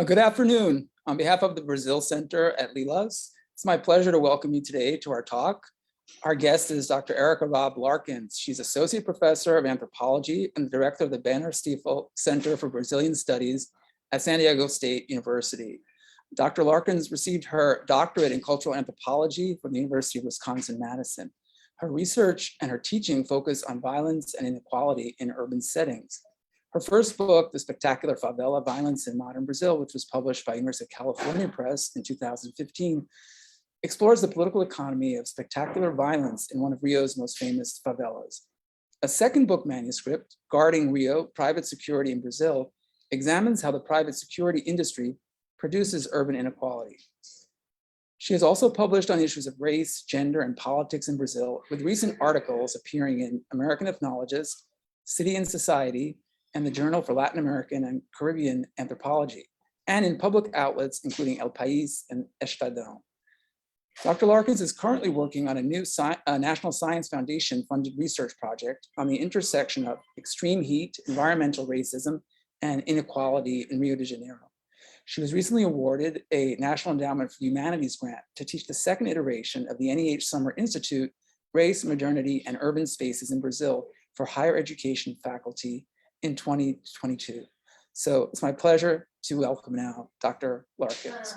Good afternoon. On behalf of the Brazil Center at LLILAS, it's my pleasure to welcome you today to our talk. Our guest is Dr. Erika Robb Larkins. She's Associate Professor of Anthropology and the Director of the Behner Stiefel Center for Brazilian Studies at San Diego State University. Dr. Larkins received her doctorate in cultural anthropology from the University of Wisconsin-Madison. Her research and her teaching focus on violence and inequality in urban settings. Her first book, The Spectacular Favela, Violence in Modern Brazil, which was published by University of California Press in 2015, explores the political economy of spectacular violence in one of Rio's most famous favelas. A second book manuscript, Guarding Rio, Private Security in Brazil, examines how the private security industry produces urban inequality. She has also published on issues of race, gender, and politics in Brazil, with recent articles appearing in American Ethnologist, City and Society, and the Journal for Latin American and Caribbean Anthropology, and in public outlets, including El País and Estadão. Dr. Larkins is currently working on a new National Science Foundation funded research project on the intersection of extreme heat, environmental racism, and inequality in Rio de Janeiro. She was recently awarded a National Endowment for Humanities grant to teach the second iteration of the NEH Summer Institute, Race, Modernity, and Urban Spaces in Brazil for higher education faculty in 2022. So it's my pleasure to welcome now Dr. Larkins.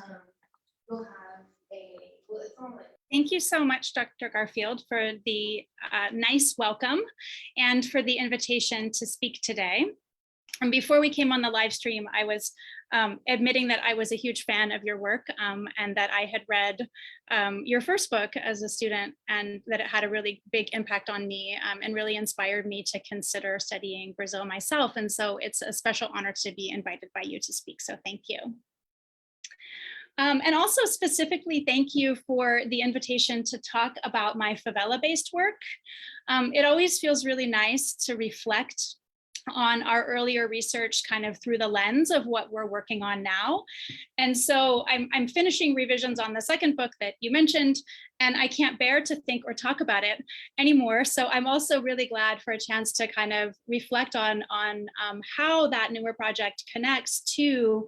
Thank you so much, Dr. Garfield, for the nice welcome and for the invitation to speak today. And before we came on the live stream, I was admitting that I was a huge fan of your work and that I had read your first book as a student and that it had a really big impact on me and really inspired me to consider studying Brazil myself. And so it's a special honor to be invited by you to speak. So thank you. And also specifically, thank you for the invitation to talk about my favela-based work. It always feels really nice to reflect on our earlier research kind of through the lens of what we're working on now. And so I'm finishing revisions on the second book that you mentioned, and I can't bear to think or talk about it anymore. So I'm also really glad for a chance to kind of reflect on how that newer project connects to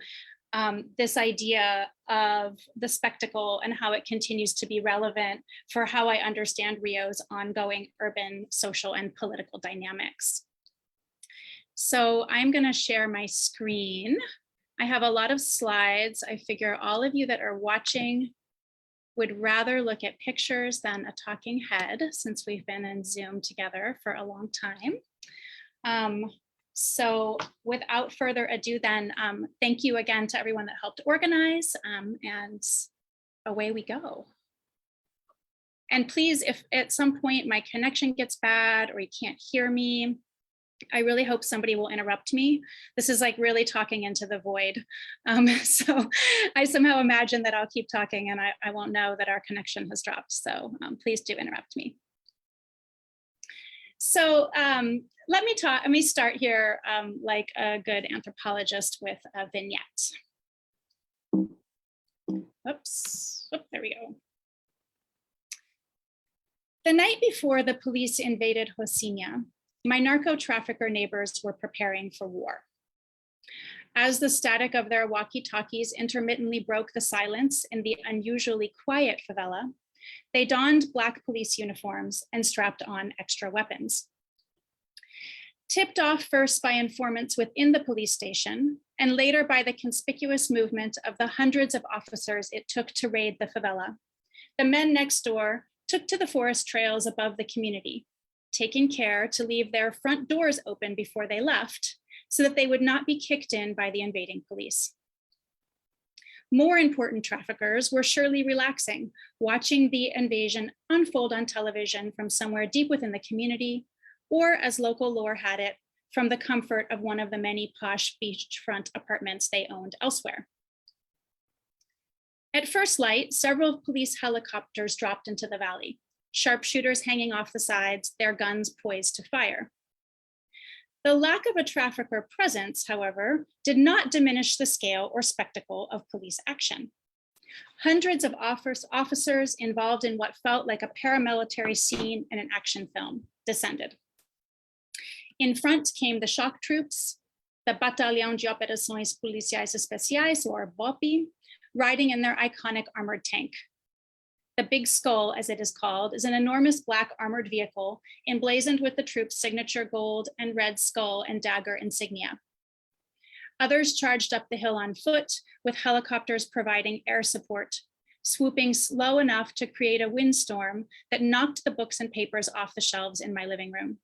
this idea of the spectacle and how it continues to be relevant for how I understand Rio's ongoing urban, social, and political dynamics. So I'm going to share my screen. I have a lot of slides. I figure all of you that are watching would rather look at pictures than a talking head, since we've been in Zoom together for a long time. So without further ado then, thank you again to everyone that helped organize, and away we go. And please, if at some point my connection gets bad or you can't hear me, I really hope somebody will interrupt me. This is like really talking into the void. So I somehow imagine that I'll keep talking and I won't know that our connection has dropped. So please do interrupt me. So let me start here like a good anthropologist with a vignette. Oops, oh, there we go. The night before the police invaded Rocinha, my narco-trafficker neighbors were preparing for war. As the static of their walkie-talkies intermittently broke the silence in the unusually quiet favela, they donned Black police uniforms and strapped on extra weapons. Tipped off first by informants within the police station, and later by the conspicuous movement of the hundreds of officers it took to raid the favela, the men next door took to the forest trails above the community, taking care to leave their front doors open before they left so that they would not be kicked in by the invading police. More important traffickers were surely relaxing, watching the invasion unfold on television from somewhere deep within the community, or as local lore had it, from the comfort of one of the many posh beachfront apartments they owned elsewhere. At first light, several police helicopters dropped into the valley, sharpshooters hanging off the sides, their guns poised to fire. The lack of a trafficker presence, however, did not diminish the scale or spectacle of police action. Hundreds of officers involved in what felt like a paramilitary scene in an action film descended. In front came the shock troops, the Batalhão de Operações Policiais Especiais, or BOPE, riding in their iconic armored tank. The Big Skull, as it is called, is an enormous black armored vehicle emblazoned with the troops' signature gold and red skull and dagger insignia. Others charged up the hill on foot, with helicopters providing air support, swooping slow enough to create a windstorm that knocked the books and papers off the shelves in my living room.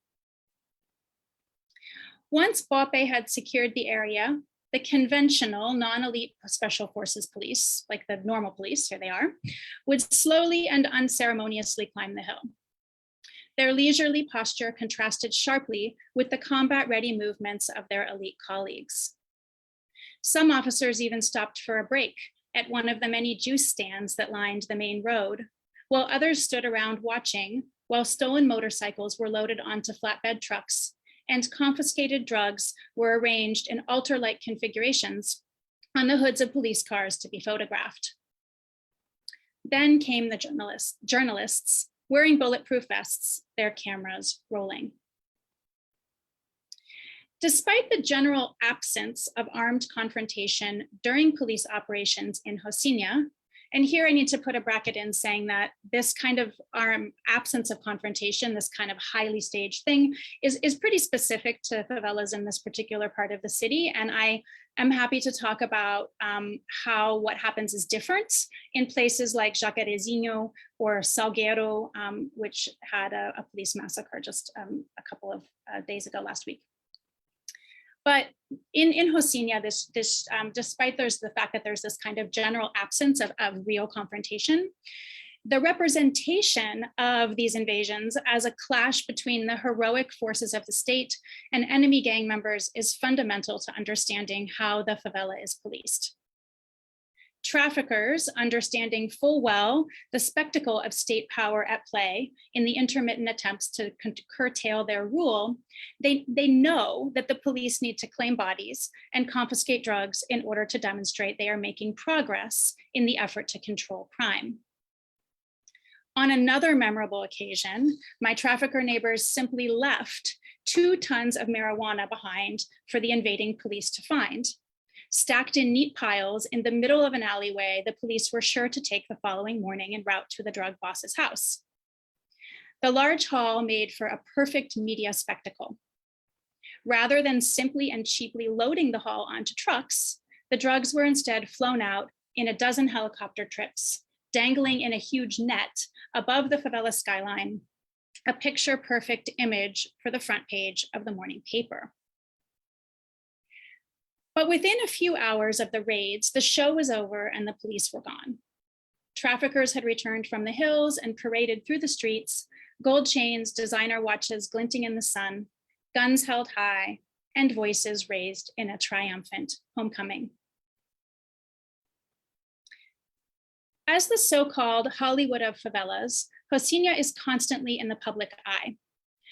Once BOPE had secured the area, the conventional non-elite special forces police, like the normal police, here they are, would slowly and unceremoniously climb the hill. Their leisurely posture contrasted sharply with the combat-ready movements of their elite colleagues. Some officers even stopped for a break at one of the many juice stands that lined the main road, while others stood around watching while stolen motorcycles were loaded onto flatbed trucks and confiscated drugs were arranged in altar-like configurations on the hoods of police cars to be photographed. Then came the journalists wearing bulletproof vests, their cameras rolling. Despite the general absence of armed confrontation during police operations in Rocinha, and here I need to put a bracket in saying that this kind of absence of confrontation, this kind of highly staged thing, is pretty specific to favelas in this particular part of the city. And I am happy to talk about how what happens is different in places like Jacarezinho or Salgueiro, which had a police massacre just a couple of days ago last week. But in Rocinha, despite the fact that there's this kind of general absence of real confrontation, the representation of these invasions as a clash between the heroic forces of the state and enemy gang members is fundamental to understanding how the favela is policed. Traffickers, understanding full well the spectacle of state power at play in the intermittent attempts to curtail their rule, they know that the police need to claim bodies and confiscate drugs in order to demonstrate they are making progress in the effort to control crime. On another memorable occasion, my trafficker neighbors simply left 2 tons of marijuana behind for the invading police to find. Stacked in neat piles in the middle of an alleyway, the police were sure to take the following morning en route to the drug boss's house. The large hall made for a perfect media spectacle. Rather than simply and cheaply loading the hall onto trucks, the drugs were instead flown out in a dozen helicopter trips, dangling in a huge net above the favela skyline, a picture-perfect image for the front page of the morning paper. But within a few hours of the raids, the show was over and the police were gone. Traffickers had returned from the hills and paraded through the streets, gold chains, designer watches glinting in the sun, guns held high, and voices raised in a triumphant homecoming. As the so-called Hollywood of favelas, Rocinha is constantly in the public eye,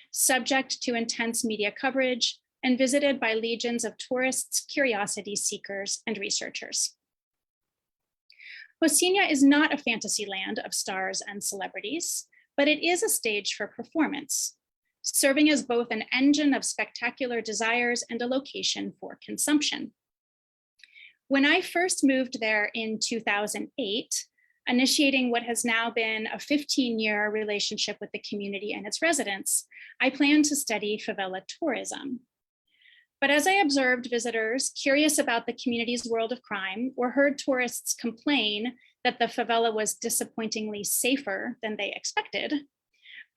subject to intense media coverage, and visited by legions of tourists, curiosity seekers, and researchers. Rocinha is not a fantasy land of stars and celebrities, but it is a stage for performance, serving as both an engine of spectacular desires and a location for consumption. When I first moved there in 2008, initiating what has now been a 15-year relationship with the community and its residents, I planned to study favela tourism. But as I observed visitors curious about the community's world of crime or heard tourists complain that the favela was disappointingly safer than they expected,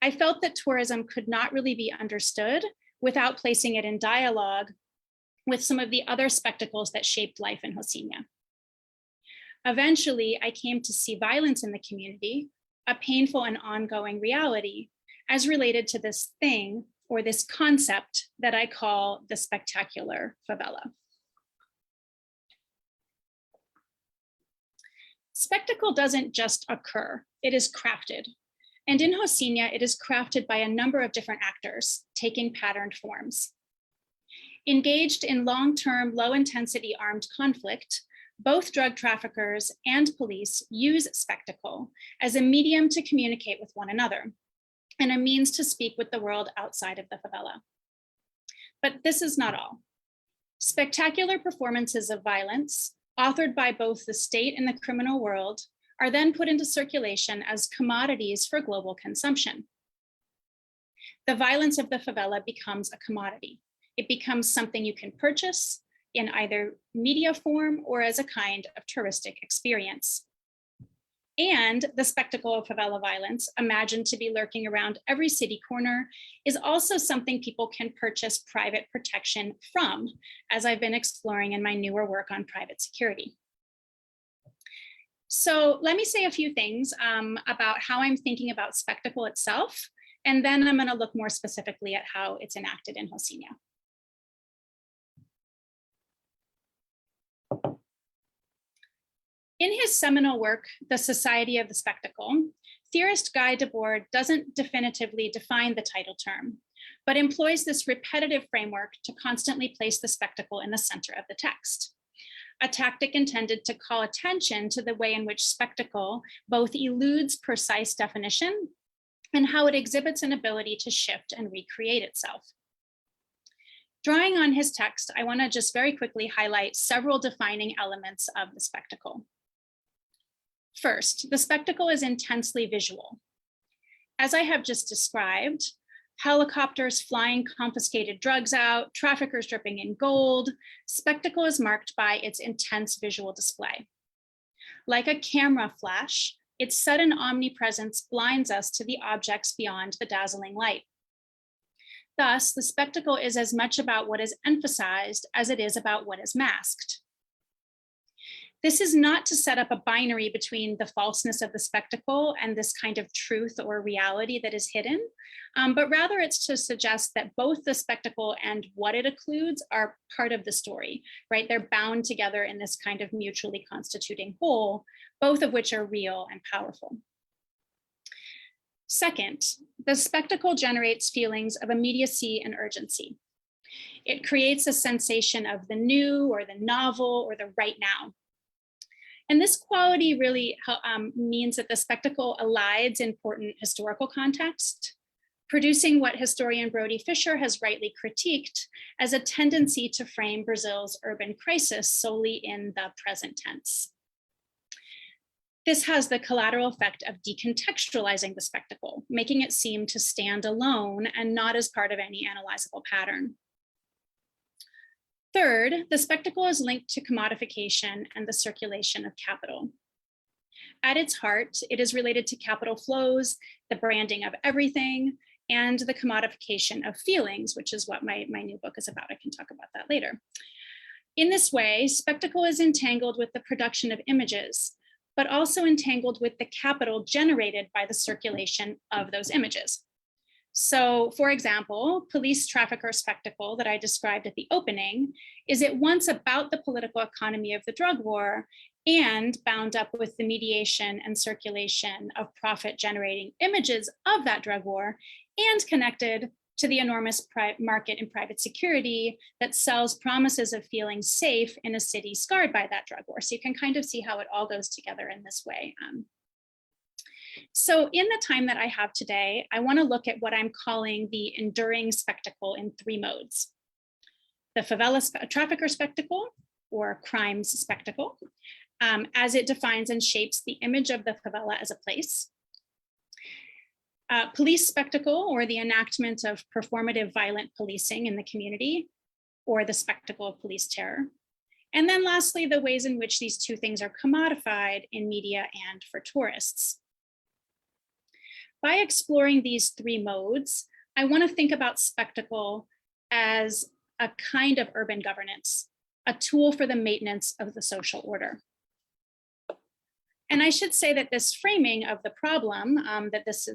I felt that tourism could not really be understood without placing it in dialogue with some of the other spectacles that shaped life in Rocinha. Eventually, I came to see violence in the community, a painful and ongoing reality, as related to this thing or this concept that I call the spectacular favela. Spectacle doesn't just occur, it is crafted. And in Rocinha, it is crafted by a number of different actors, taking patterned forms. Engaged in long-term, low-intensity armed conflict, both drug traffickers and police use spectacle as a medium to communicate with one another and a means to speak with the world outside of the favela. But this is not all. Spectacular performances of violence, authored by both the state and the criminal world, are then put into circulation as commodities for global consumption. The violence of the favela becomes a commodity. It becomes something you can purchase in either media form or as a kind of touristic experience. And the spectacle of favela violence, imagined to be lurking around every city corner, is also something people can purchase private protection from, as I've been exploring in my newer work on private security. So let me say a few things about how I'm thinking about spectacle itself, and then I'm going to look more specifically at how it's enacted in Rocinha. In his seminal work, The Society of the Spectacle, theorist Guy Debord doesn't definitively define the title term, but employs this repetitive framework to constantly place the spectacle in the center of the text. A tactic intended to call attention to the way in which spectacle both eludes precise definition and how it exhibits an ability to shift and recreate itself. Drawing on his text, I want to just very quickly highlight several defining elements of the spectacle. First, the spectacle is intensely visual. As I have just described, helicopters flying confiscated drugs out, traffickers dripping in gold, spectacle is marked by its intense visual display. Like a camera flash, its sudden omnipresence blinds us to the objects beyond the dazzling light. Thus, the spectacle is as much about what is emphasized as it is about what is masked. This is not to set up a binary between the falseness of the spectacle and this kind of truth or reality that is hidden, but rather it's to suggest that both the spectacle and what it occludes are part of the story, right? They're bound together in this kind of mutually constituting whole, both of which are real and powerful. Second, the spectacle generates feelings of immediacy and urgency. It creates a sensation of the new or the novel or the right now. And this quality really means that the spectacle elides important historical context, producing what historian Brody Fisher has rightly critiqued as a tendency to frame Brazil's urban crisis solely in the present tense. This has the collateral effect of decontextualizing the spectacle, making it seem to stand alone and not as part of any analyzable pattern. Third, the spectacle is linked to commodification and the circulation of capital. At its heart, it is related to capital flows, the branding of everything, and the commodification of feelings, which is what my new book is about. I can talk about that later. In this way, spectacle is entangled with the production of images, but also entangled with the capital generated by the circulation of those images. So, for example, police trafficker spectacle that I described at the opening is at once about the political economy of the drug war and bound up with the mediation and circulation of profit-generating images of that drug war and connected to the enormous market in private security that sells promises of feeling safe in a city scarred by that drug war. So you can kind of see how it all goes together in this way. So in the time that I have today, I want to look at what I'm calling the enduring spectacle in three modes. The favela trafficker spectacle, or crimes spectacle, as it defines and shapes the image of the favela as a place. Police spectacle, or the enactment of performative violent policing in the community, or the spectacle of police terror. And then lastly, the ways in which these two things are commodified in media and for tourists. By exploring these three modes, I want to think about spectacle as a kind of urban governance, a tool for the maintenance of the social order. And I should say that this framing of the problem, that this,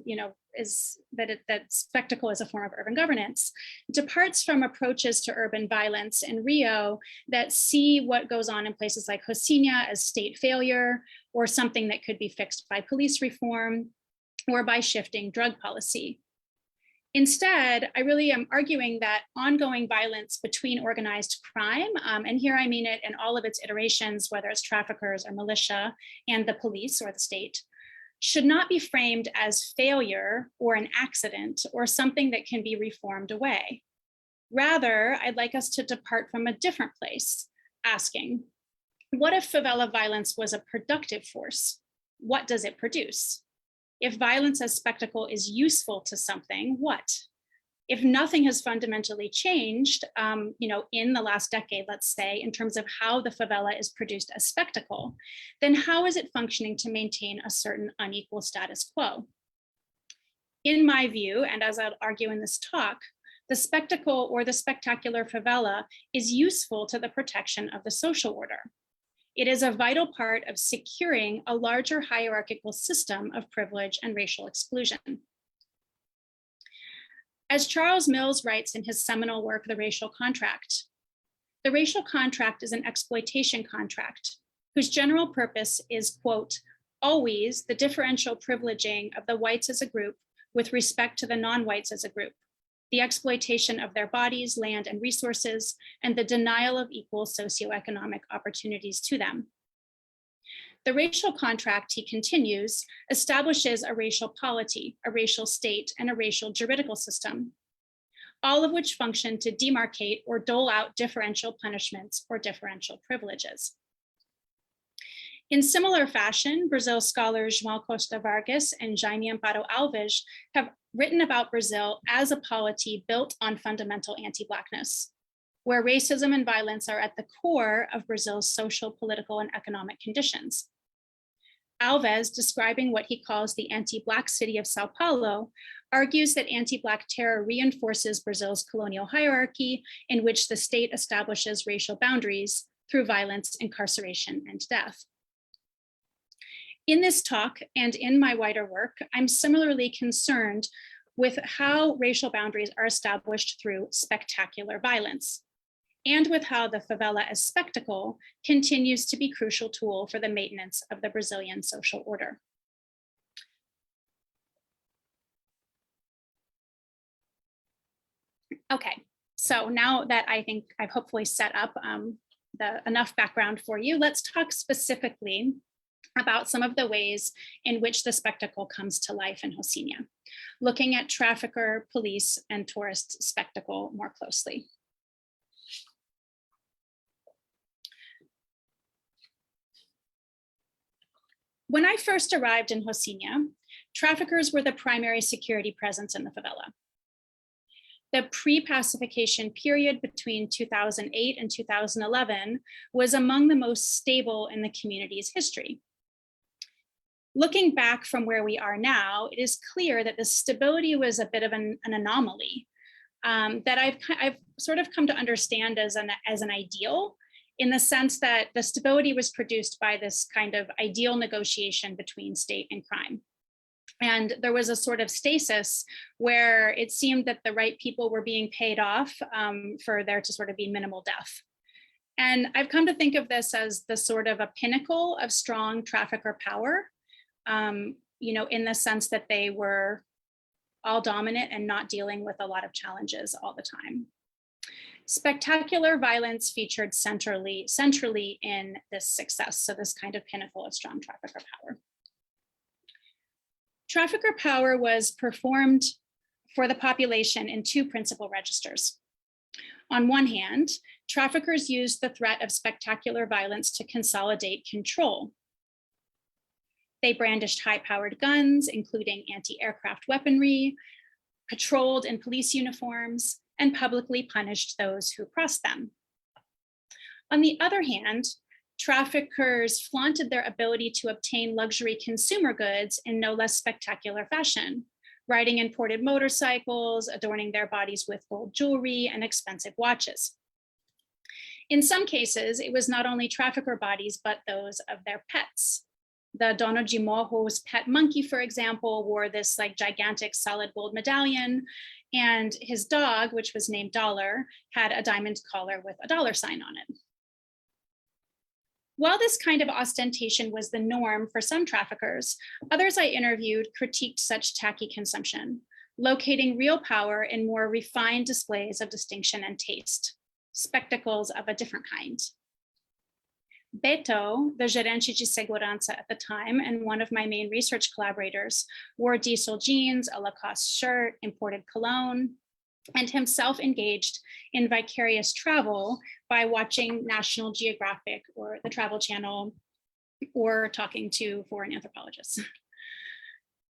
is that spectacle is a form of urban governance, departs from approaches to urban violence in Rio that see what goes on in places like Rocinha as state failure, or something that could be fixed by police reform, or by shifting drug policy. Instead, I really am arguing that ongoing violence between organized crime, and here I mean it in all of its iterations, whether it's traffickers or militia and the police or the state, should not be framed as failure or an accident or something that can be reformed away. Rather, I'd like us to depart from a different place, asking, what if favela violence was a productive force? What does it produce? If violence as spectacle is useful to something, what? If nothing has fundamentally changed, in the last decade, let's say, in terms of how the favela is produced as spectacle, then how is it functioning to maintain a certain unequal status quo? In my view, and as I'll argue in this talk, the spectacle or the spectacular favela is useful to the protection of the social order. It is a vital part of securing a larger hierarchical system of privilege and racial exclusion. As Charles Mills writes in his seminal work, The Racial Contract, the racial contract is an exploitation contract whose general purpose is, quote, always the differential privileging of the whites as a group with respect to the non-whites as a group, the exploitation of their bodies, land, and resources, and the denial of equal socioeconomic opportunities to them. The racial contract, he continues, establishes a racial polity, a racial state, and a racial juridical system, all of which function to demarcate or dole out differential punishments or differential privileges. In similar fashion, Brazil scholars João Costa Vargas and Jaime Amparo Alves have written about Brazil as a polity built on fundamental anti-Blackness, where racism and violence are at the core of Brazil's social, political, and economic conditions. Alves, describing what he calls the anti-Black city of Sao Paulo, argues that anti-Black terror reinforces Brazil's colonial hierarchy in which the state establishes racial boundaries through violence, incarceration, and death. In this talk and in my wider work, I'm similarly concerned with how racial boundaries are established through spectacular violence, and with how the favela as spectacle continues to be a crucial tool for the maintenance of the Brazilian social order. Okay, so now that I think I've hopefully set up enough background for you, let's talk specifically about some of the ways in which the spectacle comes to life in Rocinha, looking at trafficker, police, and tourist spectacle more closely. When I first arrived in Rocinha, traffickers were the primary security presence in the favela. The pre-pacification period between 2008 and 2011 was among the most stable in the community's history. Looking back from where we are now, it is clear that the stability was a bit of an anomaly that I've sort of come to understand as an ideal, in the sense that the stability was produced by this kind of ideal negotiation between state and crime. And there was a sort of stasis where it seemed that the right people were being paid off for there to sort of be minimal death. And I've come to think of this as the sort of a pinnacle of strong trafficker power, in the sense that they were all dominant and not dealing with a lot of challenges all the time. Spectacular violence featured centrally in this success, so this kind of pinnacle of strong trafficker power. Trafficker power was performed for the population in two principal registers. On one hand, traffickers used the threat of spectacular violence to consolidate control. They brandished high-powered guns, including anti-aircraft weaponry, patrolled in police uniforms, and publicly punished those who crossed them. On the other hand, traffickers flaunted their ability to obtain luxury consumer goods in no less spectacular fashion, riding imported motorcycles, adorning their bodies with gold jewelry and expensive watches. In some cases, it was not only trafficker bodies, but those of their pets. The Dono de Morro's pet monkey, for example, wore this gigantic solid gold medallion, and his dog, which was named Dollar, had a diamond collar with a dollar sign on it. While this kind of ostentation was the norm for some traffickers, others I interviewed critiqued such tacky consumption, locating real power in more refined displays of distinction and taste, spectacles of a different kind. Beto, the gerente de segurança at the time and one of my main research collaborators, wore diesel jeans, a Lacoste shirt, imported cologne. and himself engaged in vicarious travel by watching National Geographic or the Travel Channel or talking to foreign anthropologists.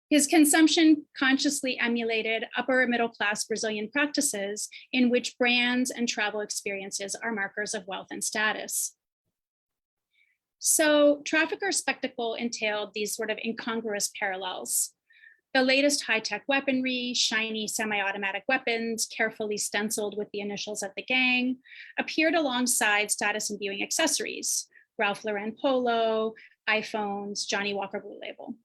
His consumption consciously emulated upper middle class Brazilian practices in which brands and travel experiences are markers of wealth and status. So trafficker spectacle entailed these sort of incongruous parallels. The latest high-tech weaponry, shiny semi-automatic weapons, carefully stenciled with the initials of the gang, appeared alongside status-imbuing accessories, Ralph Lauren polo, iPhones, Johnny Walker Blue Label.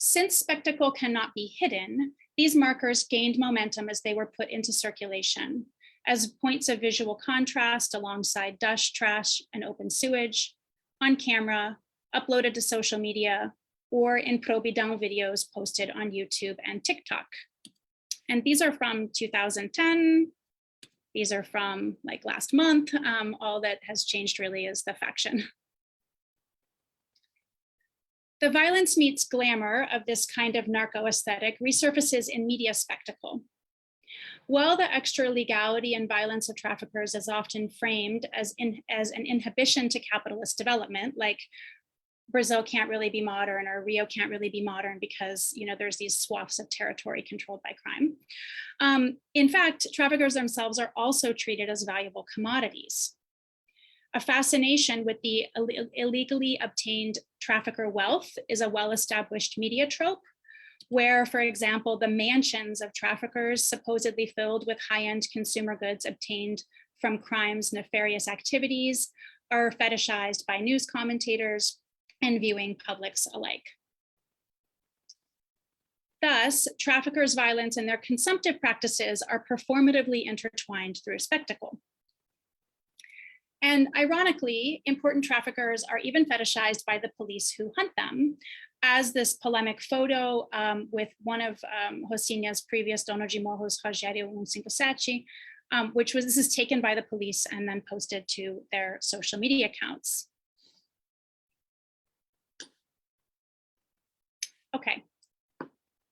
Since spectacle cannot be hidden, these markers gained momentum as they were put into circulation as points of visual contrast alongside dust, trash, and open sewage, on camera, uploaded to social media, or in probidão videos posted on YouTube and TikTok. And these are from 2010. These are from like last month. All that has changed really is the faction. The violence meets glamour of this kind of narco aesthetic resurfaces in media spectacle. While the extra legality and violence of traffickers is often framed as an inhibition to capitalist development, like Brazil can't really be modern or Rio can't really be modern because there's these swaths of territory controlled by crime. In fact, traffickers themselves are also treated as valuable commodities. A fascination with the illegally obtained trafficker wealth is a well-established media trope, where, for example, the mansions of traffickers supposedly filled with high-end consumer goods obtained from crime's nefarious activities are fetishized by news commentators and viewing publics alike. Thus, traffickers' violence and their consumptive practices are performatively intertwined through spectacle. And ironically, important traffickers are even fetishized by the police who hunt them, as this polemic photo with one of Rocinha's previous Dono de Morros, Rogério 157, this is taken by the police and then posted to their social media accounts. Okay,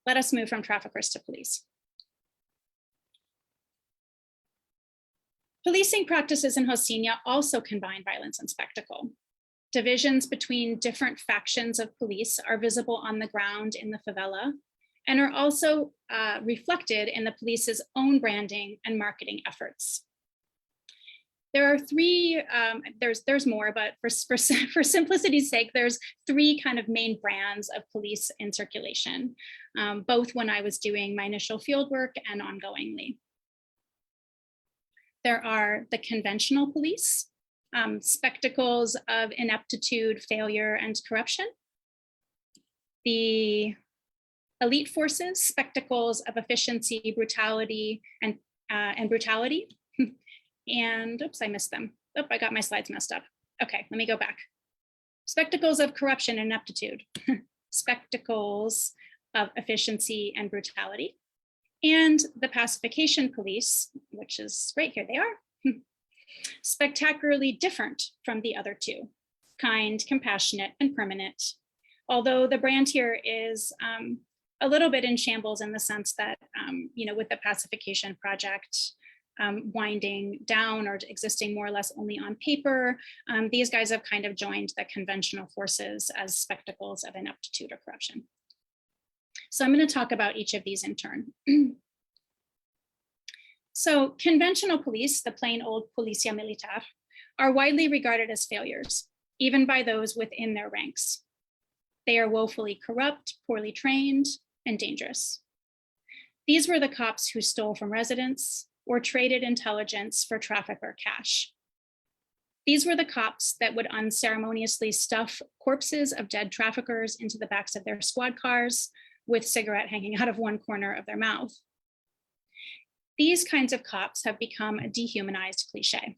let us move from traffickers to police. Policing practices in Rocinha also combine violence and spectacle. Divisions between different factions of police are visible on the ground in the favela and are also reflected in the police's own branding and marketing efforts. There are three, there's more, but for simplicity's sake, there's three kind of main brands of police in circulation, both when I was doing my initial fieldwork and ongoingly. There are the conventional police, spectacles of ineptitude, failure, and corruption. The elite forces, spectacles of efficiency, brutality, and brutality. And oops, I missed them. Oh, I got my slides messed up. Okay, let me go back. Spectacles of corruption and ineptitude. Spectacles of efficiency and brutality. And the pacification police, which is right here, they are. Spectacularly different from the other two, kind, compassionate, and permanent. Although the brand here is a little bit in shambles in the sense that, with the pacification project winding down or existing more or less only on paper, these guys have kind of joined the conventional forces as spectacles of ineptitude or corruption. So I'm going to talk about each of these in turn. So conventional police, the plain old Polícia Militar, are widely regarded as failures, even by those within their ranks. They are woefully corrupt, poorly trained, and dangerous. These were the cops who stole from residents or traded intelligence for traffic or cash. These were the cops that would unceremoniously stuff corpses of dead traffickers into the backs of their squad cars with cigarette hanging out of one corner of their mouth. These kinds of cops have become a dehumanized cliche.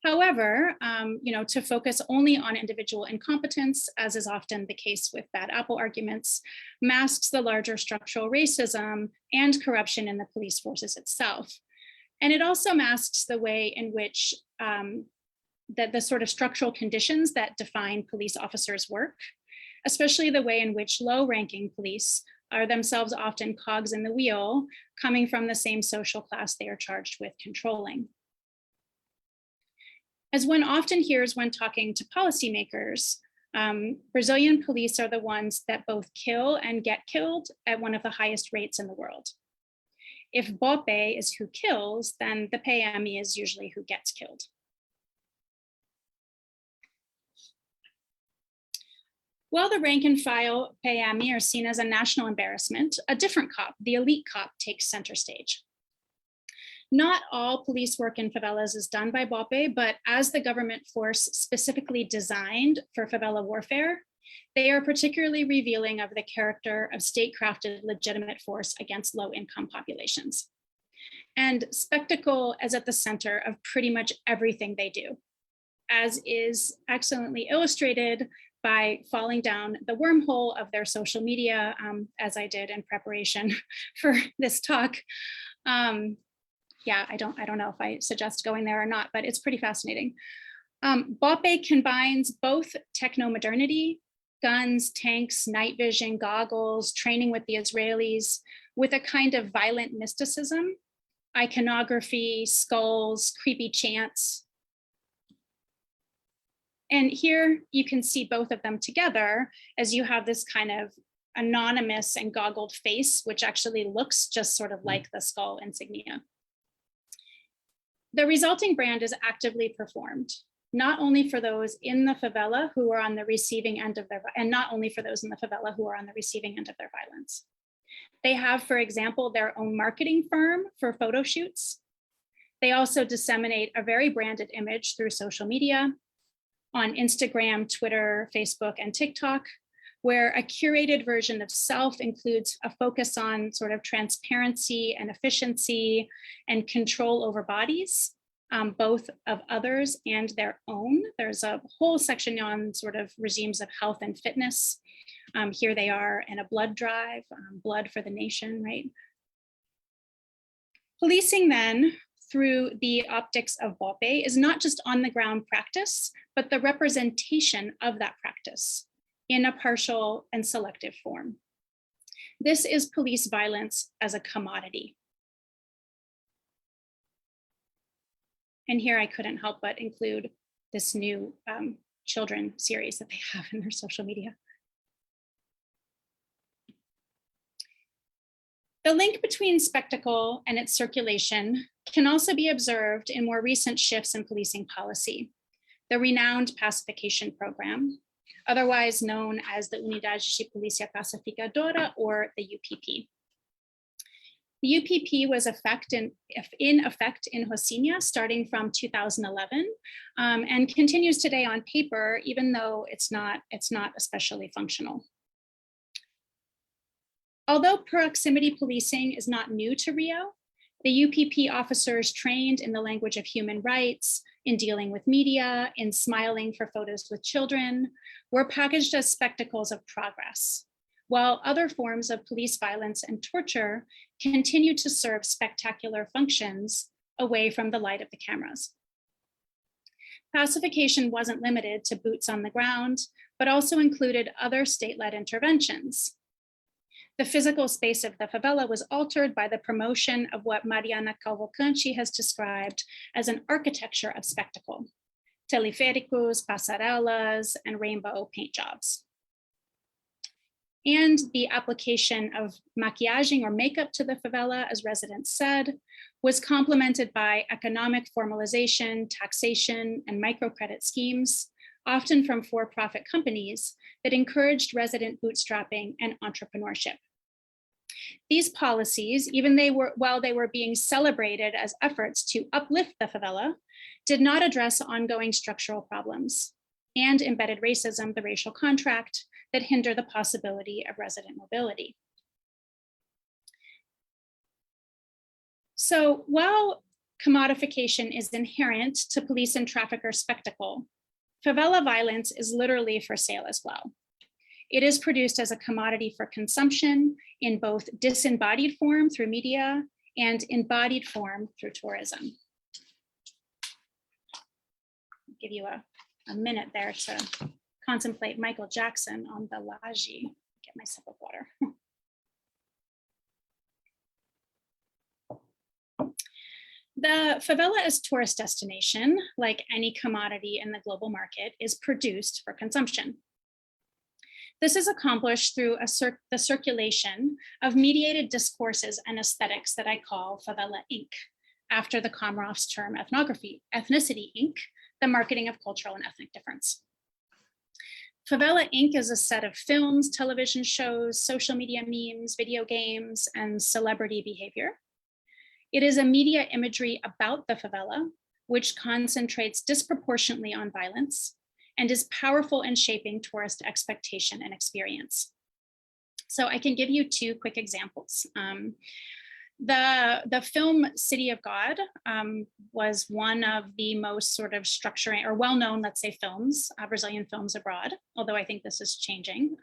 However, to focus only on individual incompetence, as is often the case with bad apple arguments, masks the larger structural racism and corruption in the police forces itself. And it also masks the way in which the sort of structural conditions that define police officers' work, especially the way in which low-ranking police are themselves often cogs in the wheel, coming from the same social class they are charged with controlling. As one often hears when talking to policymakers, Brazilian police are the ones that both kill and get killed at one of the highest rates in the world. If BOPE is who kills, then the PM is usually who gets killed. While the rank and file PM are seen as a national embarrassment, a different cop, the elite cop, takes center stage. Not all police work in favelas is done by BOPE, but as the government force specifically designed for favela warfare, they are particularly revealing of the character of state-crafted legitimate force against low-income populations. And spectacle is at the center of pretty much everything they do, as is excellently illustrated by falling down the wormhole of their social media, as I did in preparation for this talk. Yeah, I don't know if I suggest going there or not, but it's pretty fascinating. BOPE combines both techno-modernity, guns, tanks, night vision, goggles, training with the Israelis, with a kind of violent mysticism, iconography, skulls, creepy chants. And here you can see both of them together as you have this kind of anonymous and goggled face, which actually looks just sort of like the skull insignia. The resulting brand is actively performed, not only for those in the favela who are on the receiving end of their, and not only for those in the favela who are on the receiving end of their violence. They have, for example, their own marketing firm for photo shoots. They also disseminate a very branded image through social media on Instagram, Twitter, Facebook, and TikTok, where a curated version of self includes a focus on sort of transparency and efficiency and control over bodies, both of others and their own. There's a whole section on sort of regimes of health and fitness. Here they are in a blood drive, blood for the nation, right? Policing then, through the optics of BOPE, is not just on the ground practice, but the representation of that practice in a partial and selective form. This is police violence as a commodity. And here I couldn't help but include this new children series that they have in their social media. The link between spectacle and its circulation can also be observed in more recent shifts in policing policy. The renowned pacification program, otherwise known as the Unidade de Polícia Pacificadora, or the UPP. The UPP was in effect in Rocinha starting from 2011 and continues today on paper, even though it's not especially functional. Although proximity policing is not new to Rio, the UPP officers trained in the language of human rights, in dealing with media, in smiling for photos with children, were packaged as spectacles of progress, while other forms of police violence and torture continue to serve spectacular functions away from the light of the cameras. Pacification wasn't limited to boots on the ground, but also included other state-led interventions. The physical space of the favela was altered by the promotion of what Mariana Cavalcanti has described as an architecture of spectacle, teleféricos, pasarelas, and rainbow paint jobs. And the application of maquiaging or makeup to the favela, as residents said, was complemented by economic formalization, taxation, and microcredit schemes, often from for-profit companies that encouraged resident bootstrapping and entrepreneurship. These policies, while they were being celebrated as efforts to uplift the favela, did not address ongoing structural problems and embedded racism, the racial contract, that hinder the possibility of resident mobility. So while commodification is inherent to police and trafficker spectacle, favela violence is literally for sale as well. It is produced as a commodity for consumption in both disembodied form through media and embodied form through tourism. I'll give you a minute there to contemplate Michael Jackson on the Laji. Get my sip of water. The favela as tourist destination, like any commodity in the global market, is produced for consumption. This is accomplished through the circulation of mediated discourses and aesthetics that I call Favela Inc., after the Komarov's term ethnography, Ethnicity Inc., the marketing of cultural and ethnic difference. Favela Inc. is a set of films, television shows, social media memes, video games, and celebrity behavior. It is a media imagery about the favela, which concentrates disproportionately on violence and is powerful in shaping tourist expectation and experience. So I can give you two quick examples. The film City of God was one of the most sort of structuring or well-known, let's say, films, Brazilian films abroad, although I think this is changing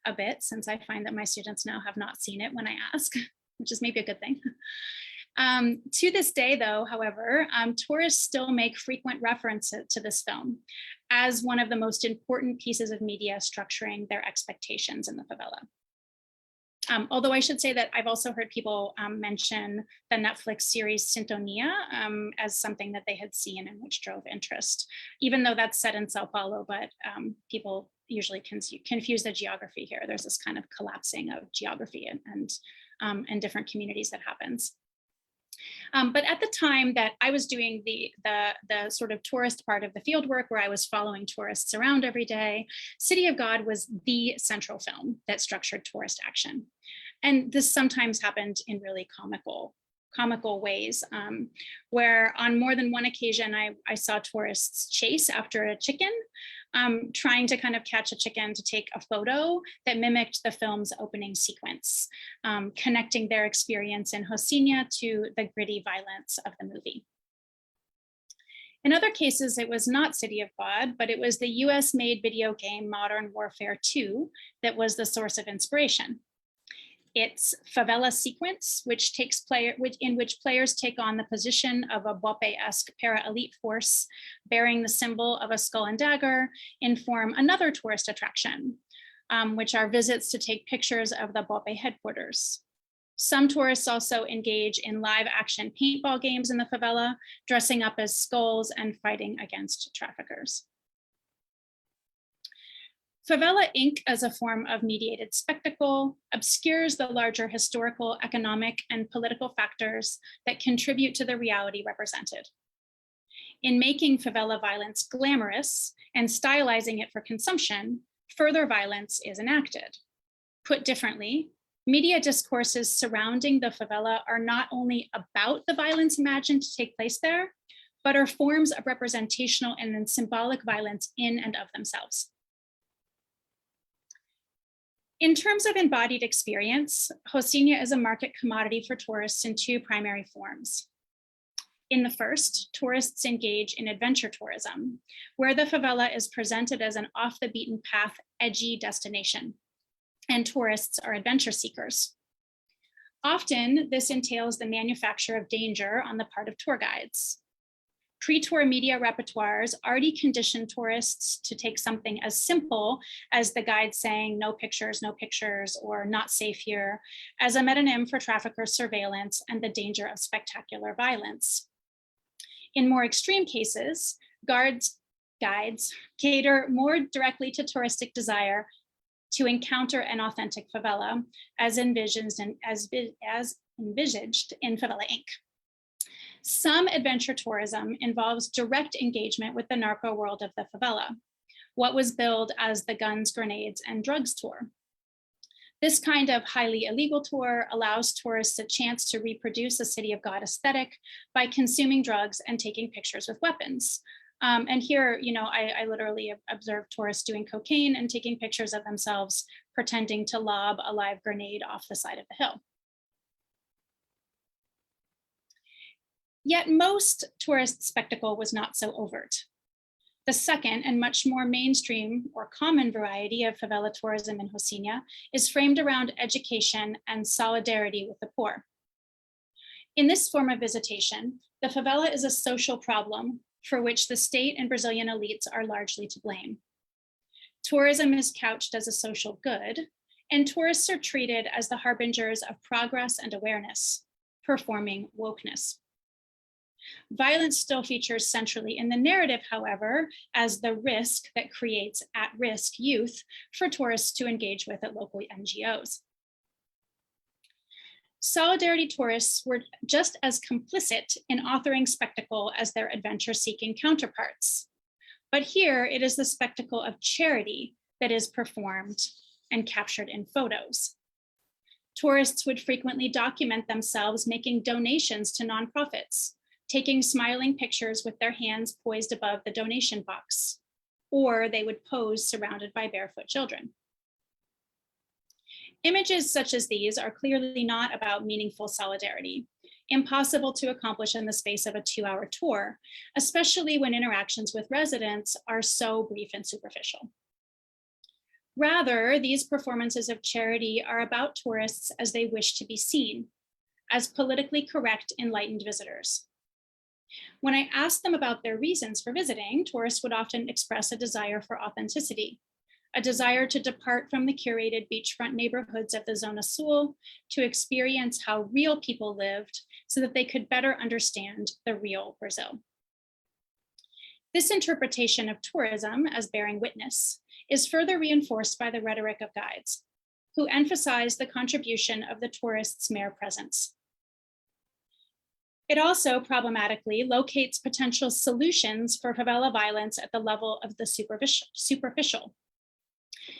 a bit since I find that my students now have not seen it when I ask, which is maybe a good thing. To this day, though, however, tourists still make frequent references to this film as one of the most important pieces of media structuring their expectations in the favela. Although I should say that I've also heard people mention the Netflix series Sintonia as something that they had seen and which drove interest, even though that's set in Sao Paulo, but people usually confuse the geography here. There's this kind of collapsing of geography and different communities that happens. But at the time that I was doing the sort of tourist part of the field work where I was following tourists around every day, City of God was the central film that structured tourist action. And this sometimes happened in really comical ways, where on more than one occasion, I saw tourists chase after a chicken, trying to kind of catch a chicken to take a photo that mimicked the film's opening sequence, connecting their experience in Rocinha to the gritty violence of the movie. In other cases, it was not City of God, but it was the US-made video game Modern Warfare 2 that was the source of inspiration. Its favela sequence, in which players take on the position of a Bope-esque para-elite force bearing the symbol of a skull and dagger, inform another tourist attraction, which are visits to take pictures of the Bope headquarters. Some tourists also engage in live action paintball games in the favela, dressing up as skulls and fighting against traffickers. Favela Inc. as a form of mediated spectacle obscures the larger historical, economic, and political factors that contribute to the reality represented. In making favela violence glamorous and stylizing it for consumption, further violence is enacted. Put differently, media discourses surrounding the favela are not only about the violence imagined to take place there, but are forms of representational and symbolic violence in and of themselves. In terms of embodied experience, Rocinha is a market commodity for tourists in two primary forms. In the first, tourists engage in adventure tourism, where the favela is presented as an off the beaten path, edgy destination, and tourists are adventure seekers. Often, this entails the manufacture of danger on the part of tour guides. Pre-tour media repertoires already condition tourists to take something as simple as the guide saying no pictures, or not safe here, as a metonym for trafficker surveillance and the danger of spectacular violence. In more extreme cases, guides cater more directly to touristic desire to encounter an authentic favela as envisaged in Favela Inc. Some adventure tourism involves direct engagement with the narco world of the favela, what was billed as the guns, grenades, and drugs tour. This kind of highly illegal tour allows tourists a chance to reproduce a City of God aesthetic by consuming drugs and taking pictures with weapons. And here, I literally observed tourists doing cocaine and taking pictures of themselves, pretending to lob a live grenade off the side of the hill. Yet most tourist spectacle was not so overt. The second and much more mainstream or common variety of favela tourism in Rocinha is framed around education and solidarity with the poor. In this form of visitation, the favela is a social problem for which the state and Brazilian elites are largely to blame. Tourism is couched as a social good, and tourists are treated as the harbingers of progress and awareness, performing wokeness. Violence still features centrally in the narrative, however, as the risk that creates at-risk youth for tourists to engage with at local NGOs. Solidarity tourists were just as complicit in authoring spectacle as their adventure-seeking counterparts. But here it is the spectacle of charity that is performed and captured in photos. Tourists would frequently document themselves making donations to nonprofits, taking smiling pictures with their hands poised above the donation box, or they would pose surrounded by barefoot children. Images such as these are clearly not about meaningful solidarity, impossible to accomplish in the space of a 2-hour tour, especially when interactions with residents are so brief and superficial. Rather, these performances of charity are about tourists as they wish to be seen, as politically correct, enlightened visitors. When I asked them about their reasons for visiting, tourists would often express a desire for authenticity, a desire to depart from the curated beachfront neighborhoods of the Zona Sul to experience how real people lived so that they could better understand the real Brazil. This interpretation of tourism as bearing witness is further reinforced by the rhetoric of guides, who emphasize the contribution of the tourist's mere presence. It also problematically locates potential solutions for favela violence at the level of the superficial.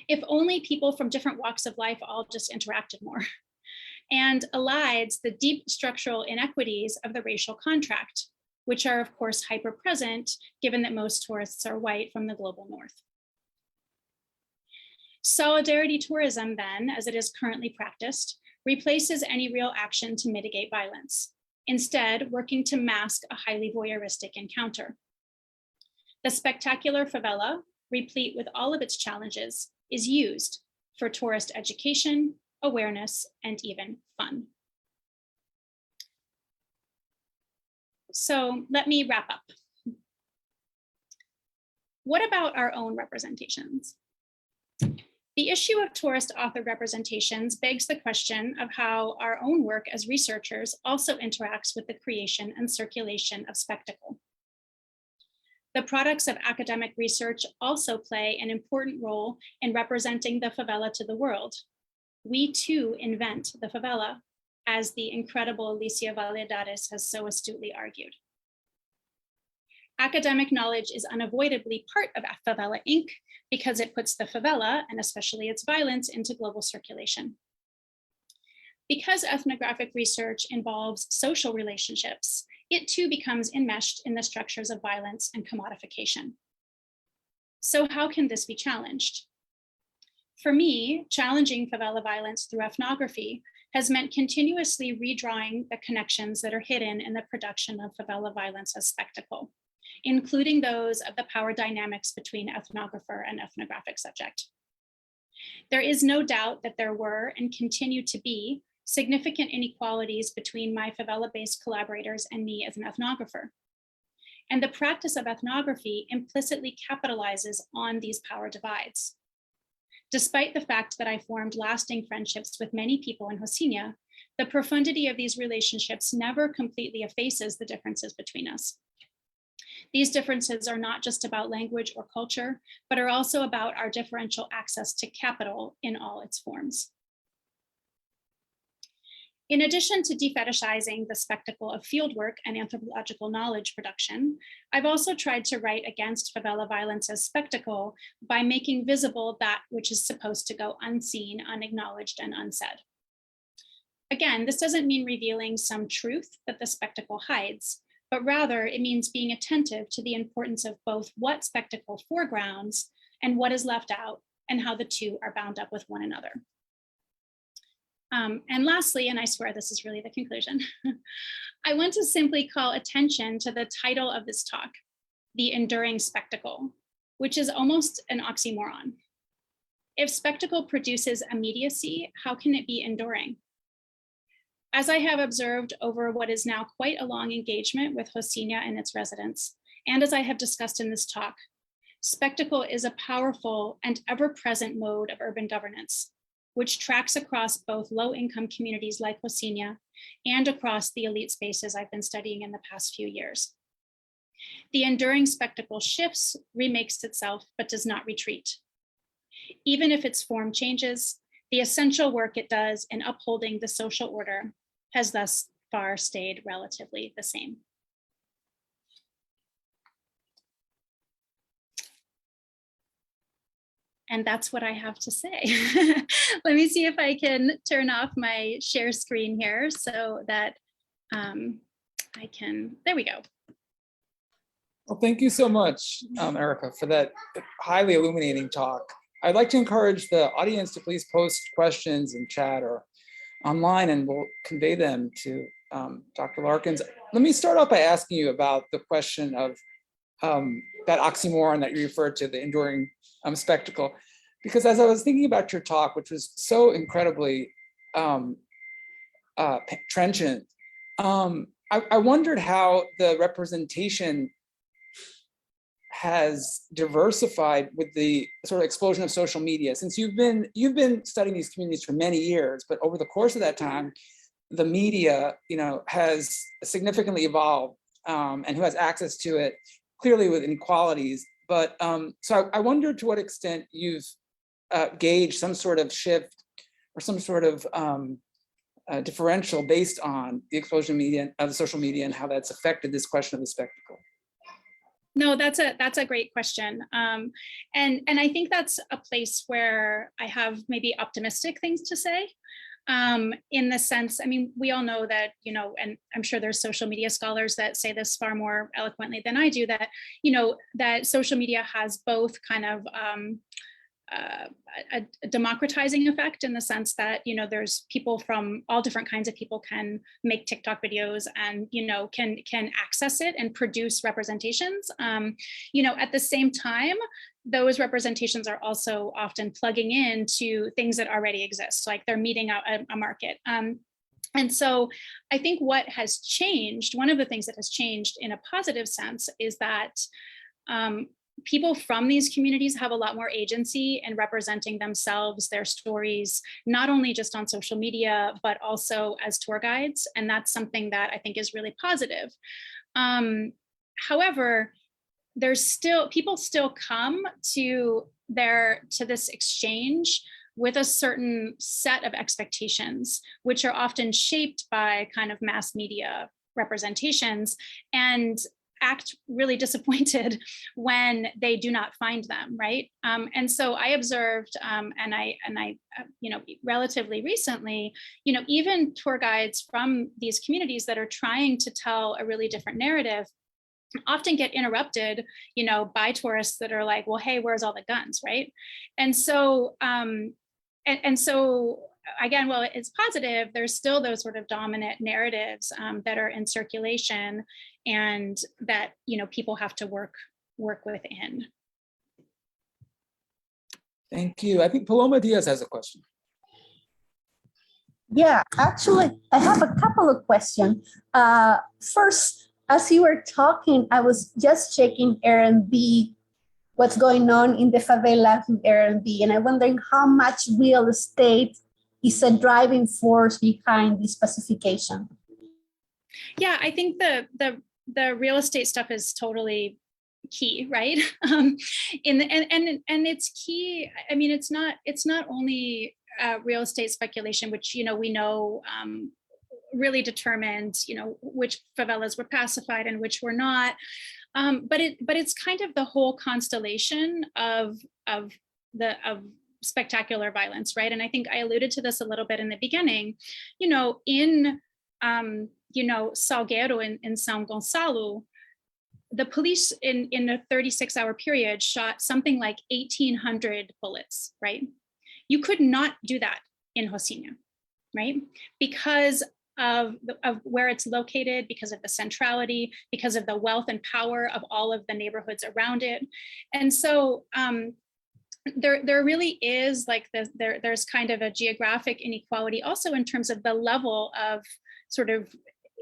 If only people from different walks of life all just interacted more, and elides the deep structural inequities of the racial contract, which are of course hyper-present given that most tourists are white from the global north. Solidarity tourism then, as it is currently practiced, replaces any real action to mitigate violence, instead working to mask a highly voyeuristic encounter. The spectacular favela, replete with all of its challenges, is used for tourist education, awareness, and even fun. So let me wrap up. What about our own representations? The issue of tourist author representations begs the question of how our own work as researchers also interacts with the creation and circulation of spectacle. The products of academic research also play an important role in representing the favela to the world. We too invent the favela, as the incredible Alicia Valladares has so astutely argued. Academic knowledge is unavoidably part of Favela Inc. because it puts the favela, and especially its violence, into global circulation. Because ethnographic research involves social relationships, it too becomes enmeshed in the structures of violence and commodification. So how can this be challenged? For me, challenging favela violence through ethnography has meant continuously redrawing the connections that are hidden in the production of favela violence as spectacle, including those of the power dynamics between ethnographer and ethnographic subject. There is no doubt that there were and continue to be significant inequalities between my favela-based collaborators and me as an ethnographer. And the practice of ethnography implicitly capitalizes on these power divides. Despite the fact that I formed lasting friendships with many people in Rocinha, the profundity of these relationships never completely effaces the differences between us. These differences are not just about language or culture, but are also about our differential access to capital in all its forms. In addition to defetishizing the spectacle of fieldwork and anthropological knowledge production, I've also tried to write against favela violence as spectacle by making visible that which is supposed to go unseen, unacknowledged, and unsaid. Again, this doesn't mean revealing some truth that the spectacle hides, but rather it means being attentive to the importance of both what spectacle foregrounds and what is left out, and how the two are bound up with one another. And lastly, and I swear this is really the conclusion, I want to simply call attention to the title of this talk, The Enduring Spectacle, which is almost an oxymoron. If spectacle produces immediacy, how can it be enduring? As I have observed over what is now quite a long engagement with Rocinha and its residents, and as I have discussed in this talk, spectacle is a powerful and ever-present mode of urban governance, which tracks across both low-income communities like Rocinha and across the elite spaces I've been studying in the past few years. The enduring spectacle shifts, remakes itself, but does not retreat. Even if its form changes, the essential work it does in upholding the social order has thus far stayed relatively the same. And that's what I have to say. Let me see if I can turn off my share screen here so that I can, there we go. Well, thank you so much, Erika, for that highly illuminating talk. I'd like to encourage the audience to please post questions in chat or online, and we'll convey them to Dr. Larkins. Let me start off by asking you about the question of that oxymoron that you referred to, the enduring spectacle, because as I was thinking about your talk, which was so incredibly trenchant, I wondered how the representation has diversified with the sort of explosion of social media. Since you've been studying these communities for many years, but over the course of that time, the media, has significantly evolved, and who has access to it, clearly with inequalities. But so I wonder to what extent you've gauged some sort of shift or some sort of differential based on the explosion of the social media and how that's affected this question of the spectacle. No, that's a great question. And I think that's a place where I have maybe optimistic things to say. In the sense, I mean, we all know that, and I'm sure there's social media scholars that say this far more eloquently than I do, that, that social media has both kind of a democratizing effect in the sense that, there's people from all different kinds of people can make TikTok videos and, can access it and produce representations. At the same time, those representations are also often plugging into things that already exist, like they're meeting out a market. And so I think what has changed, one of the things that has changed in a positive sense is that people from these communities have a lot more agency in representing themselves, their stories, not only just on social media, but also as tour guides. And that's something that I think is really positive. However, people still come to this exchange with a certain set of expectations, which are often shaped by kind of mass media representations, and act really disappointed when they do not find them, right? And so I observed, and I relatively recently, even tour guides from these communities that are trying to tell a really different narrative often get interrupted, by tourists that are like, well, hey, where's all the guns, right? And so, and so again, while it's positive, there's still those sort of dominant narratives that are in circulation and that, people have to work within. Thank you. I think Paloma Diaz has a question. Yeah, actually, I have a couple of questions. First, as you were talking, I was just checking Airbnb, what's going on in the favelas in Airbnb, and I'm wondering how much real estate is a driving force behind this pacification. Yeah, I think the real estate stuff is totally key, right? And it's key. I mean, it's not only real estate speculation, which we know really determined which favelas were pacified and which were not. But it's kind of the whole constellation of spectacular violence, right? And I think I alluded to this a little bit in the beginning. In Salgueiro in São Gonçalo, the police in a 36-hour period shot something like 1,800 bullets, right? You could not do that in Rocinha, right? Because of where it's located, because of the centrality, because of the wealth and power of all of the neighborhoods around it. And so there really is like there's kind of a geographic inequality also in terms of the level of sort of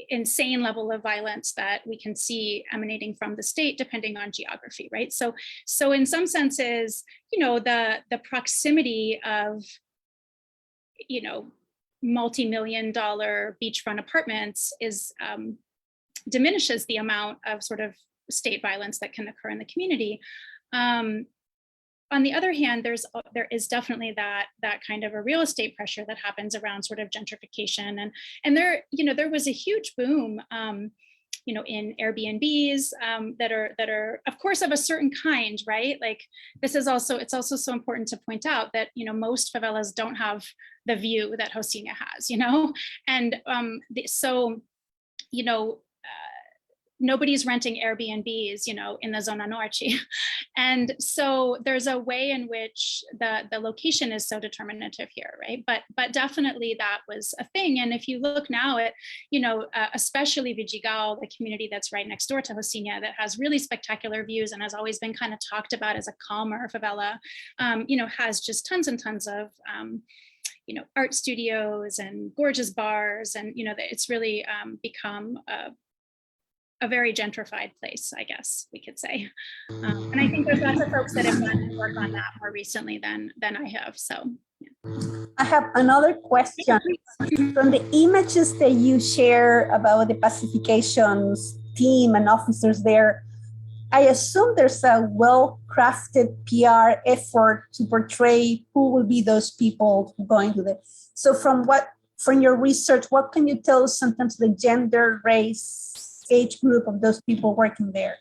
insane level of violence that we can see emanating from the state depending on geography, right? So in some senses, the proximity of multi-million-dollar beachfront apartments diminishes the amount of sort of state violence that can occur in the community. On the other hand, there is definitely that kind of a real estate pressure that happens around sort of gentrification, and there was a huge boom, in Airbnbs that are of course of a certain kind, right? Like it's also so important to point out that most favelas don't have the view that Rocinha has, and nobody's renting Airbnbs, in the Zona Norte. And so there's a way in which the location is so determinative here, right? But definitely that was a thing. And if you look now at, especially Vidigal, the community that's right next door to Rocinha, that has really spectacular views and has always been kind of talked about as a calmer favela, has just tons and tons of, art studios and gorgeous bars. And, it's really become a very gentrified place, I guess we could say. And I think there's lots of folks that have done work on that more recently than I have, so. Yeah. I have another question. From the images that you share about the pacifications team and officers there, I assume there's a well-crafted PR effort to portray who will be those people going to so from your research, what can you tell us sometimes the gender, race, age group of those people working there?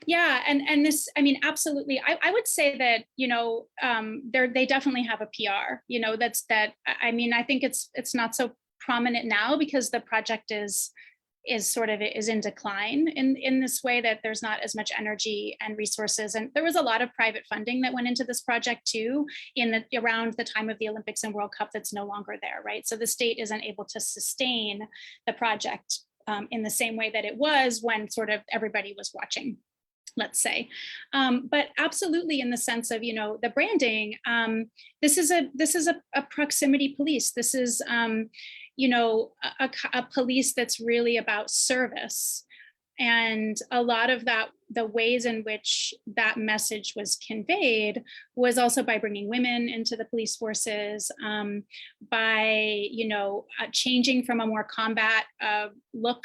Yeah, and this, absolutely. I would say that, they definitely have a PR, I think it's not so prominent now because the project is in decline in this way, that there's not as much energy and resources. And there was a lot of private funding that went into this project too, around the time of the Olympics and World Cup, that's no longer there, right? So the state isn't able to sustain the project in the same way that it was when sort of everybody was watching, let's say. But absolutely in the sense of, the branding, this is a proximity police. This is, a police that's really about service. And a lot of that, the ways in which that message was conveyed was also by bringing women into the police forces, by, changing from a more combat look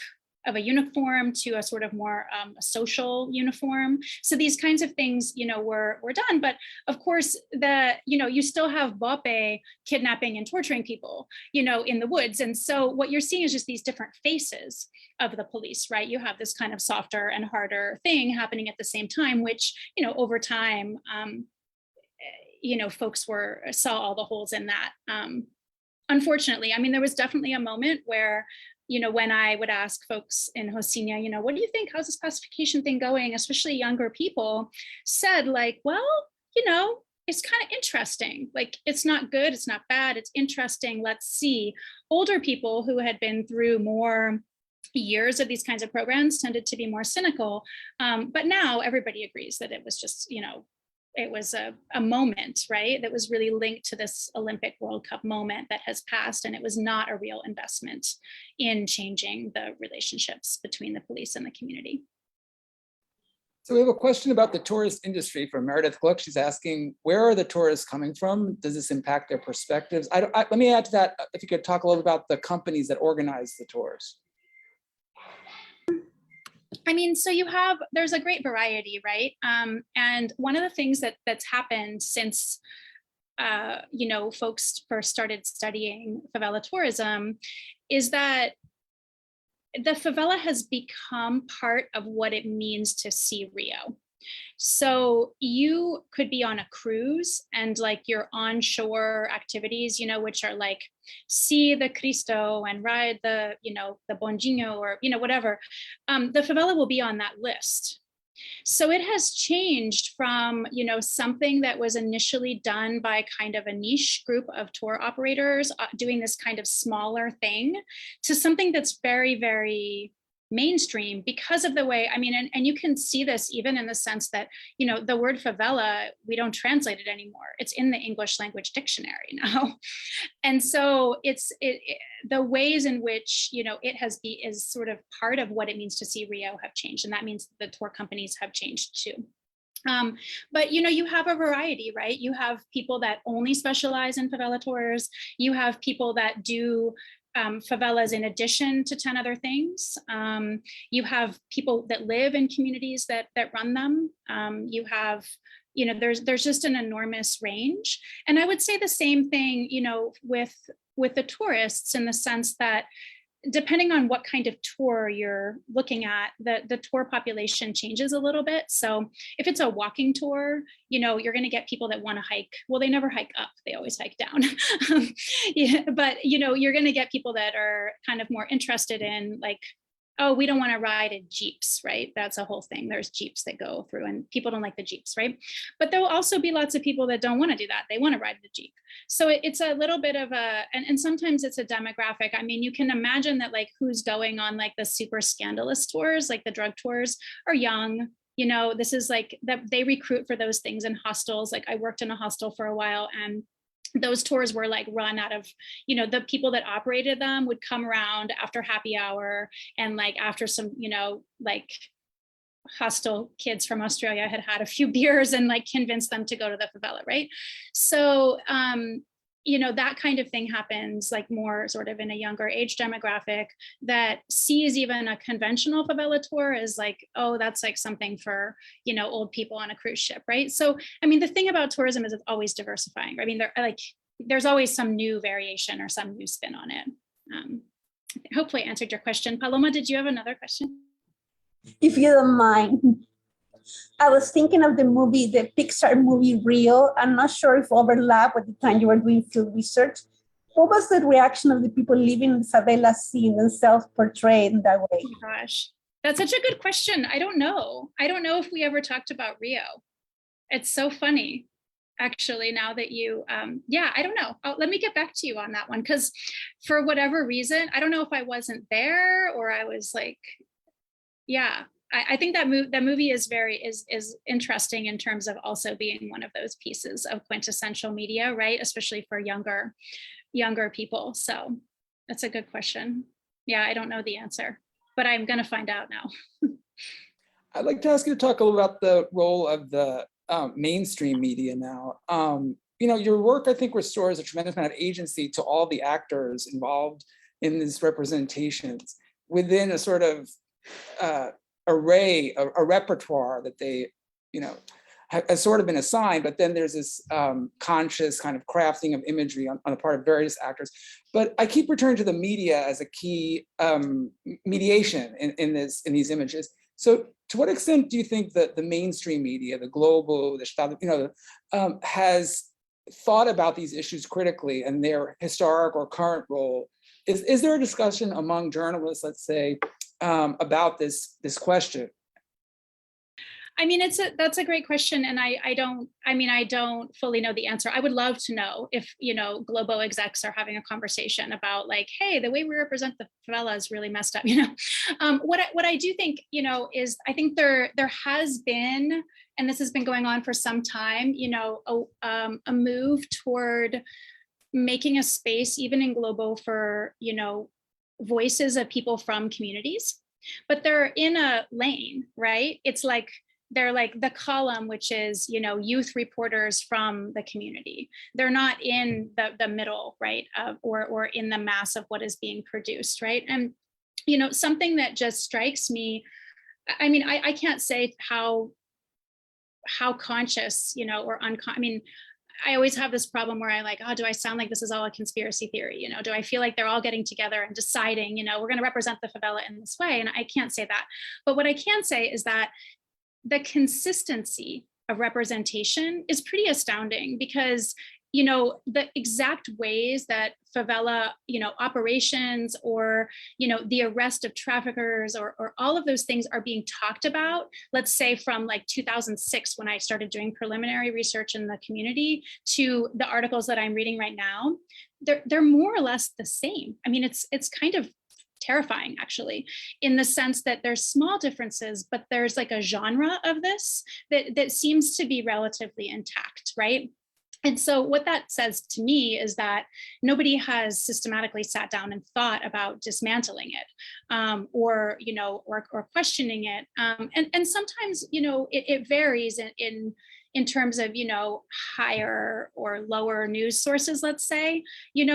of a uniform to a sort of more social uniform. So these kinds of things, were done. But of course, you still have Bope kidnapping and torturing people, in the woods. And so what you're seeing is just these different faces of the police, right? You have this kind of softer and harder thing happening at the same time, which, over time, folks saw all the holes in that. Unfortunately, there was definitely a moment where, when I would ask folks in Rocinha, what do you think? How's this classification thing going? Especially younger people said like, well, it's kind of interesting. Like, it's not good, it's not bad, it's interesting, let's see. Older people who had been through more years of these kinds of programs tended to be more cynical. But now everybody agrees that it was just, it was a moment, right, that was really linked to this Olympic World Cup moment that has passed, and it was not a real investment in changing the relationships between the police and the community. So we have a question about the tourist industry from Meredith Gluck. She's asking, where are the tourists coming from? Does this impact their perspectives? Let me add to that, if you could talk a little about the companies that organize the tours. So there's a great variety, right? And one of the things that's happened since, folks first started studying favela tourism is that the favela has become part of what it means to see Rio. So you could be on a cruise and like your onshore activities, which are like see the Cristo and ride the bondinho or, whatever, the favela will be on that list. So it has changed from, something that was initially done by kind of a niche group of tour operators doing this kind of smaller thing to something that's very, very mainstream because of the way, and you can see this even in the sense that, the word favela, we don't translate it anymore. It's in the English language dictionary now. And so the ways in which, it is sort of part of what it means to see Rio have changed. And that means the tour companies have changed too. But you have a variety, right? You have people that only specialize in favela tours. You have people that do favelas in addition to 10 other things. You have people that live in communities that run them. You have, there's just an enormous range. And I would say the same thing, with the tourists, in the sense that depending on what kind of tour you're looking at, the tour population changes a little bit. So if it's a walking tour, you're going to get people that want to hike. Well, they never hike up, they always hike down. Yeah, but you're going to get people that are kind of more interested in, like, oh, we don't want to ride in Jeeps, right? That's a whole thing. There's Jeeps that go through, and people don't like the Jeeps, right? But there will also be lots of people that don't want to do that. They want to ride the Jeep. So it's a little bit of and sometimes it's a demographic. I mean, you can imagine that, like, who's going on like the super scandalous tours, like the drug tours, are young. This is like that they recruit for those things in hostels. Like, I worked in a hostel for a while, and those tours were like run out of, the people that operated them would come around after happy hour, and like after some, like hostel kids from Australia had had a few beers, and like convinced them to go to the favela, right? So, that kind of thing happens like more sort of in a younger age demographic that sees even a conventional favela tour as like, oh, that's like something for, old people on a cruise ship, right? So, I mean, the thing about tourism is it's always diversifying. I mean, there's always some new variation or some new spin on it. Hopefully I answered your question. Paloma, did you have another question? If you don't mind. I was thinking of the Pixar movie Rio. I'm not sure if overlap at the time you were doing field research. What was the reaction of the people living in the favelas seeing themselves portrayed in that way? Oh my gosh, that's such a good question. I don't know if we ever talked about Rio. It's so funny, actually, now that you, I don't know. Let me get back to you on that one, because for whatever reason, I don't know if I wasn't there or I was like, yeah. I think that movie is is interesting in terms of also being one of those pieces of quintessential media, right? Especially for younger people. So that's a good question. Yeah, I don't know the answer, but I'm going to find out now. I'd like to ask you to talk a little about the role of the mainstream media now. Your work, I think, restores a tremendous amount of agency to all the actors involved in these representations within a sort of array, a repertoire that they, has sort of been assigned, but then there's this conscious kind of crafting of imagery on the part of various actors. But I keep returning to the media as a key mediation in these images. So to what extent do you think that the mainstream media, the global, has thought about these issues critically and their historic or current role? Is there a discussion among journalists, let's say, about this question? I mean, that's a great question, and I don't fully know the answer. I would love to know if global execs are having a conversation about, like, hey, the way we represent the favela is really messed up. What I do think is, I think there has been, and this has been going on for some time, a move toward making a space even in global for voices of people from communities, but they're in a lane, right? It's like they're like the column, which is youth reporters from the community. They're not in the middle, right, or in the mass of what is being produced, right? And something that just strikes me, I mean, I can't say how conscious or unconscious. I mean, I always have this problem where I like, oh, do I sound like this is all a conspiracy theory? Do I feel like they're all getting together and deciding, we're going to represent the favela in this way? And I can't say that. But what I can say is that the consistency of representation is pretty astounding, because the exact ways that favela, operations or, the arrest of traffickers or all of those things are being talked about, let's say from like 2006, when I started doing preliminary research in the community, to the articles that I'm reading right now, they're more or less the same. I mean, it's kind of terrifying, actually, in the sense that there's small differences, but there's like a genre of this that seems to be relatively intact, right? And so what that says to me is that nobody has systematically sat down and thought about dismantling it, or questioning it. And sometimes, it varies in terms of, higher or lower news sources, let's say,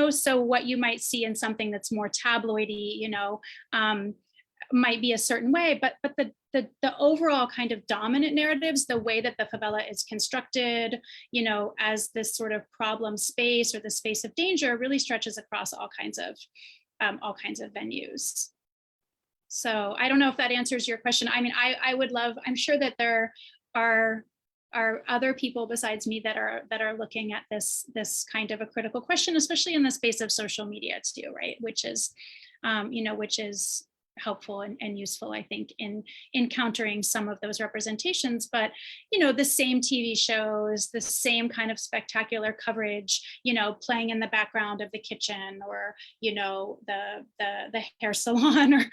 so what you might see in something that's more tabloidy, might be a certain way, but the overall kind of dominant narratives, the way that the favela is constructed, as this sort of problem space or the space of danger, really stretches across all kinds of venues. So I don't know if that answers your question. I mean, I would love, I'm sure that there are other people besides me that are looking at this kind of a critical question, especially in the space of social media too, right? Which is helpful and useful, I think, in encountering some of those representations. But the same TV shows, the same kind of spectacular coverage, playing in the background of the kitchen, or the hair salon, or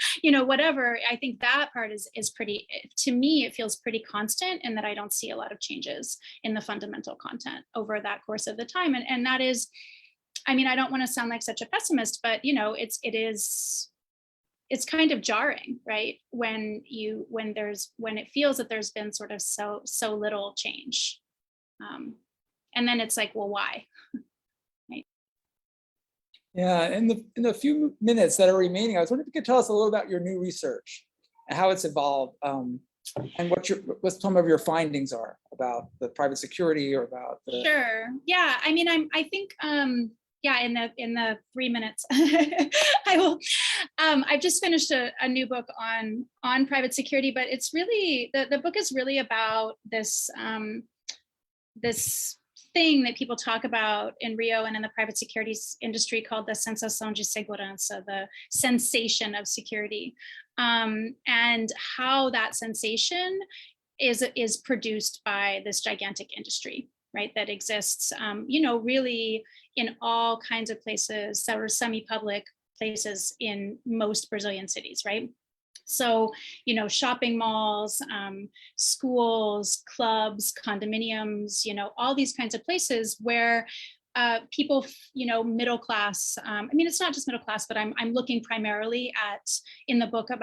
whatever. I think that part is pretty, to me, it feels pretty constant, in that I don't see a lot of changes in the fundamental content over that course of the time. And that is, I mean, I don't want to sound like such a pessimist, but it's kind of jarring, right? When it feels that there's been sort of so little change. And then it's like, well, why? Right. Yeah, in the few minutes that are remaining, I was wondering if you could tell us a little about your new research and how it's evolved, and what some of your findings are about the private security, or about the... Sure. Yeah. I mean, I think yeah, in the 3 minutes, I will. I've just finished a new book on private security, but it's really, the book is really about this this thing that people talk about in Rio and in the private security industry called the sensação de segurança, the sensation of security, and how that sensation is produced by this gigantic industry, right, that exists, really in all kinds of places, that are semi-public places in most Brazilian cities, right? So, shopping malls, schools, clubs, condominiums, all these kinds of places where people, middle class, I mean, it's not just middle class, but I'm looking primarily in the book at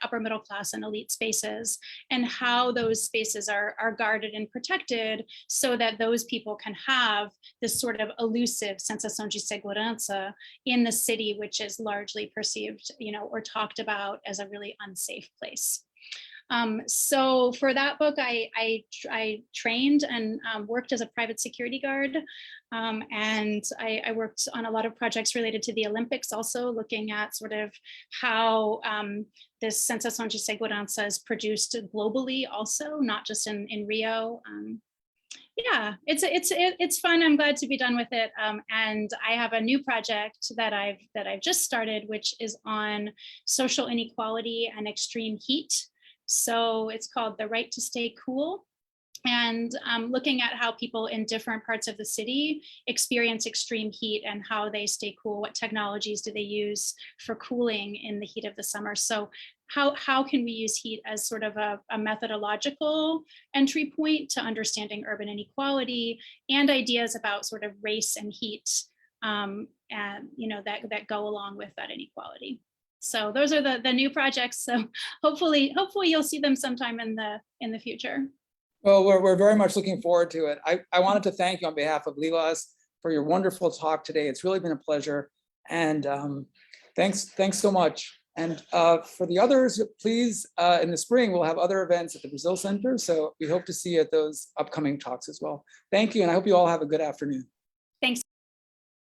upper middle class and elite spaces, and how those spaces are guarded and protected, so that those people can have this sort of elusive sensação de segurança in the city, which is largely perceived, or talked about as a really unsafe place. So for that book, I trained and worked as a private security guard. And I worked on a lot of projects related to the Olympics, also looking at sort of how this sensação de segurança is produced globally, also, not just in Rio. Yeah, it's fun. I'm glad to be done with it. And I have a new project that I've just started, which is on social inequality and extreme heat. So it's called The Right to Stay Cool. And looking at how people in different parts of the city experience extreme heat and how they stay cool. What technologies do they use for cooling in the heat of the summer? So how can we use heat as sort of a methodological entry point to understanding urban inequality, and ideas about sort of race and heat, and that go along with that inequality. So those are the new projects. So hopefully you'll see them sometime in the future. Well, we're very much looking forward to it. I wanted to thank you on behalf of LLILAS for your wonderful talk today. It's really been a pleasure. And thanks so much. And for the others, please, in the spring, we'll have other events at the Brazil Center. So we hope to see you at those upcoming talks as well. Thank you. And I hope you all have a good afternoon. Thanks.